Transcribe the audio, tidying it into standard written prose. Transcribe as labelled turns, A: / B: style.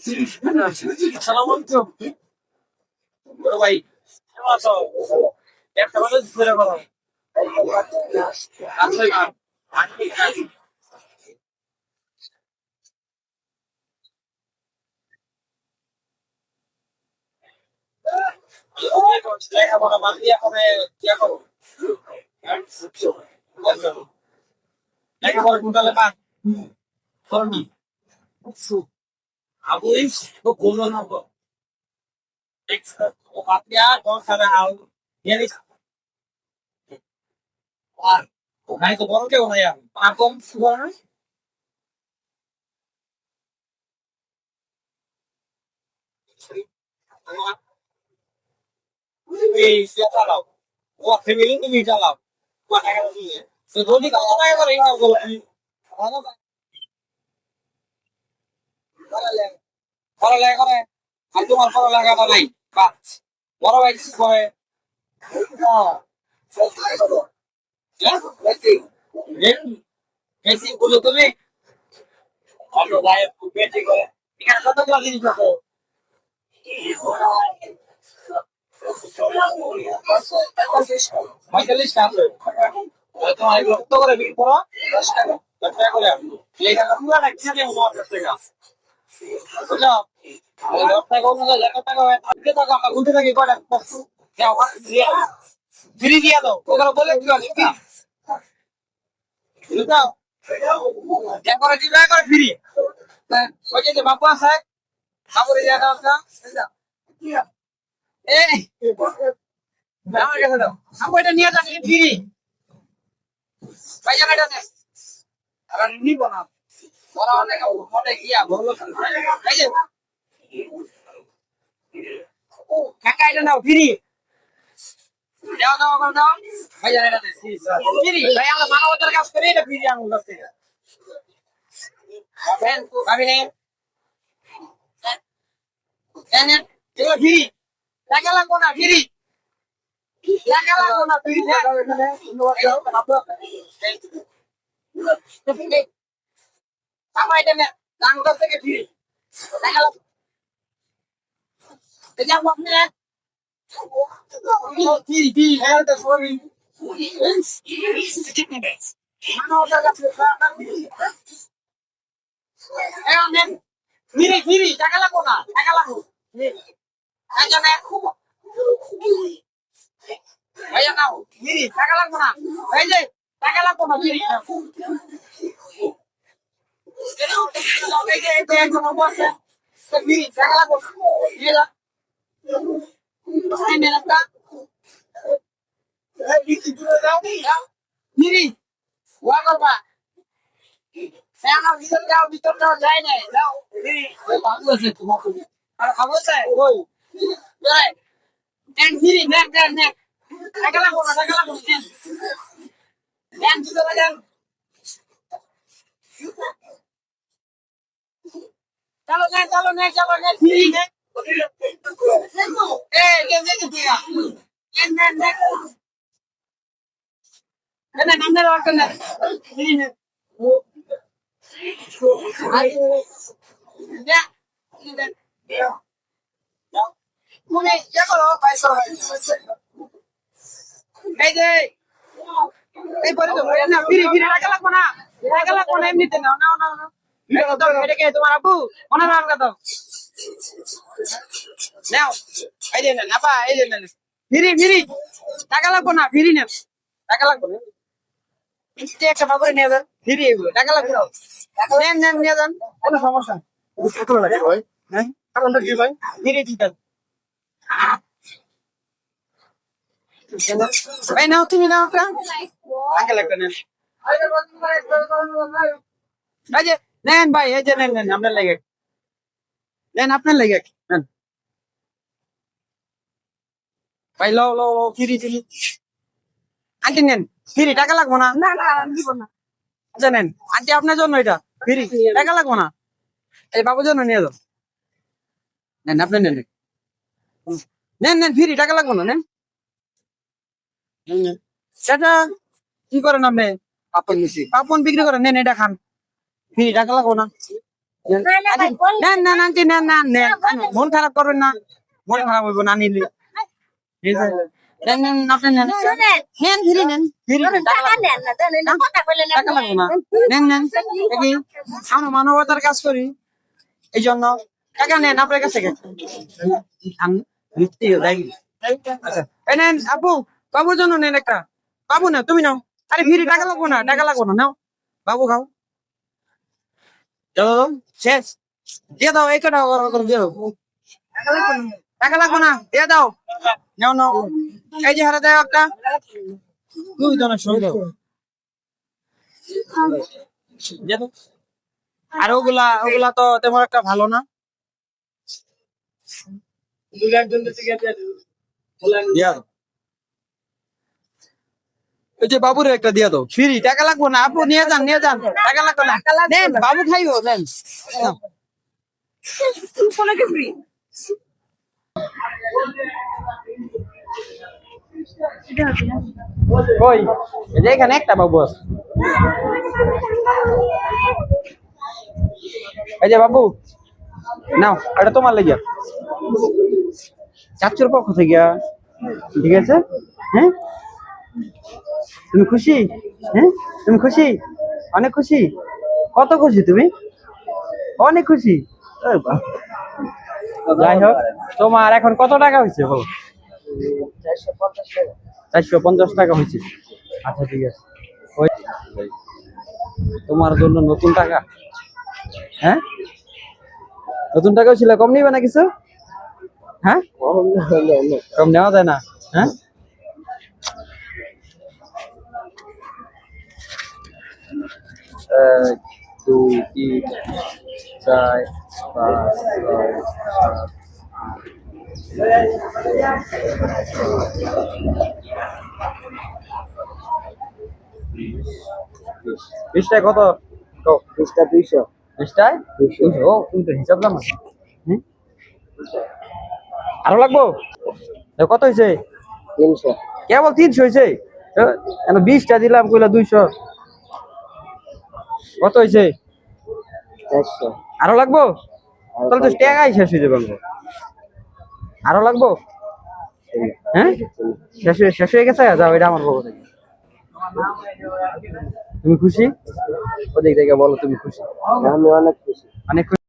A: আসসালামু আলাইকুম বড় ভাই কেমন আছো? একটা কথা ধরে বলো। আচ্ছা লেখাপড়া বাদ দিয়ে হবে কি করো? লেখাপড়া কোনটালে বাদ করবি আবুই তো বললো না তো ও পাতিয়া কোন খাবে আও ইয়ানি আর নাই তো বড় কেউ নাই আমি আর কম সুগার এই সে চালাও ও ফ্যামিলি তুমি চালাও ও টাকা দিয়ে তো যদি কাজ না করে এই বলো ভালো পড়ালেখা করে আর তোমার পড়ালেখাটা নাই বাদ বড় ভাই কি করে বেশি বলো তুমি অন্য ভাই বেশি করে এখানে কত ক্লাস জিনিস আছে পঁয়তাল্লিশ টা আছে তোমার এগুলো কত করে বিক্রি করো 10 টাকা 10 টাকা করে লেখা পুরো রাখছি যে আমার কাছ থেকে বুঝলো 10 টাকা অনুযায়ী 1 টাকা হয় আজকে টাকা আমরা গুনতে থাকি কয়টা ফ্রি দিয়ে দাও ওগুলো বলে কি হবে বুঝলো একবারে দিবে একবারে ফ্রি ওই যে বাপু আছে বাপুরে দিয়ে দাও এই আমার কাছে দাও আমি এটা নিয়ে যাচ্ছি ফ্রি পয়সা কাটা নেই আর নিব না ওরা অনেক অনেক ইয়া বললো এই যে কাকা এটা নাও ফ্রি দাও দাও দাও দাও পয়সা কাটা নেই ফ্রি ভাই আমরা মানবতার কাজ করি এটা ফ্রি আমি করতে ভাবি নে এনে এগুলো ফ্রি টাকা লাগবো না ফ্রি টাকা লাগবো না ফ্রি আমার এটা নে দাম কত থেকে ফ্রি টাকা লাগবো এটা আপনি ফ্রি ফ্রি হ্যাঁ তো সরি মানবতার কাছে এনে ফ্রি ফ্রি টাকা লাগবো না টাকা লাগবো ভাইয়া নাও ফ্রি টাকা লাগবো না এই যে টাকা লাগবো না ফ্রি এই যে এই একজন বসে ফ্রি টাকা লাগবো এই না এই মেরাটা এই বিক্রি করে দাও ফ্রি ওয়া করবা ভিতর যাও যায় না যাও ফ্রি ভালো আছে তোমাকে আর খাবো চাই ওই দেন ফ্রি দেন দেন দেন টাকা লাগবো না টাকা লাগবো দেন দেন ভিতরে দেন চলো নে চলো নে চলো নে ফ্রি নে এই দেন দেন দিয়া দেন দেন দেন দেন নামে রাখেন না ফ্রি নে Ya, mune ya করো পয়সা এই যে এই পরে তো না ফিরি ফিরি টাকা লাগবো না এমনিতে নাও নাও নাও নাও এটা কে তোমার আব্বু মনে রাখবে তো নাও এই যে না আপা এই যে না ফিরি ফিরি টাকা লাগবো না ফিরি না টাকা লাগবো না ইস্তে একটা বাবুরে নিয়ে যান ফিরি এগুলো টাকা লাগবে না নেন নেন নিয়ে যান কোনো সমস্যা কত লাগে ভাই হ্যাঁ কারণটা কি ভাই ফিরি দিতেন ভাই নাও তুমি নাও টাকা লাগবে না এই যে নেন ভাই এই যে নেন নেন আপনার লেগে নেন আপনার লেগে নেন ভাই লো লো লো ফিরি ফিরি আন্টি নেন ফিরি টাকা লাগবো না না না দিব না আচ্ছা নেন আন্টি আপনার জন্য এটা ফিরি টাকা লাগবো না এই বাবুর জন্য নিয়ে যাও নেন আপনি নেন নেন নেন ফিরি টাকা লাগবো না নেন সেটা কি করেন আপনি পাপন মিশি পাপন বিক্রি করেন নেন এটা খান ফিরি টাকা লাগবো না নেন নেন আন্টি নেন নেন নেন মন খারাপ করবেন না মন খারাপ হইব না নিলে ঠিক আছে নেন নেন আপনি নেন নেন ফিরি নেন ফিরি টাকা লাগবে না নেন নেন দেখি আমরা মানবতার কাজ করি এই জন্য টাকা নেন আপনার কাছে এই নেন আপু বাবুর জন্য নেন একটা বাবু না তুমি নাও আরে ফিরি টাকা লাগবো না নাও বাবু খাও চলো শেষ দিয়ে দাও এই কটা দিয়ে দাও টাকা লাগবে না দিয়ে দাও নাও নাও এই যে হারে দেয় একটা তুই তো না সুন্দর দিয়ে দাও আর ওগুলা তো তেমন একটা ভালো না ওই যে বাবুরে একটা দিয়ে দাও ফ্রি টাকা লাগবো না আপু নিয়ে যান টাকা লাগবে না নেন বাবু খাইও নেন কই এই যে এখানে একটা বাবু আছে এই যে বাবু নাও এটা তোমার লেগে চাচ্চুর পক্ষ থেকে ঠিক আছে হ্যাঁ তুমি খুশি হ্যাঁ তুমি খুশি অনেক খুশি কত খুশি তুমি অনেক খুশি যাই হোক তোমার এখন কত টাকা হয়েছে বলো 450 টাকা হয়েছে আচ্ছা ঠিক আছে তোমার জন্য নতুন টাকা হ্যাঁ নতুন টাকাও ছিল কম নিবে না কিছু হ্যাঁ কম নেওয়া যায় না হ্যাঁ এক দুই তিন চার পাঁচ ছয় সাত 20টায় কত 200 ও তুমি তো হিসাব জানো আরো লাগবো কত হয়েছে 300 কেবল 300 হয়েছে 20টা দিলাম কইলা 200 কত হয়েছে 400 আরো লাগবো তাহলে তো টাকাই শেষ হয়ে যাবে আরো লাগবো হ্যাঁ শেষ হয়ে গেছে যাও এটা আমার পক্ষ থেকে তুমি খুশি ওদিক থেকে বলো তুমি খুশি আমি অনেক খুশি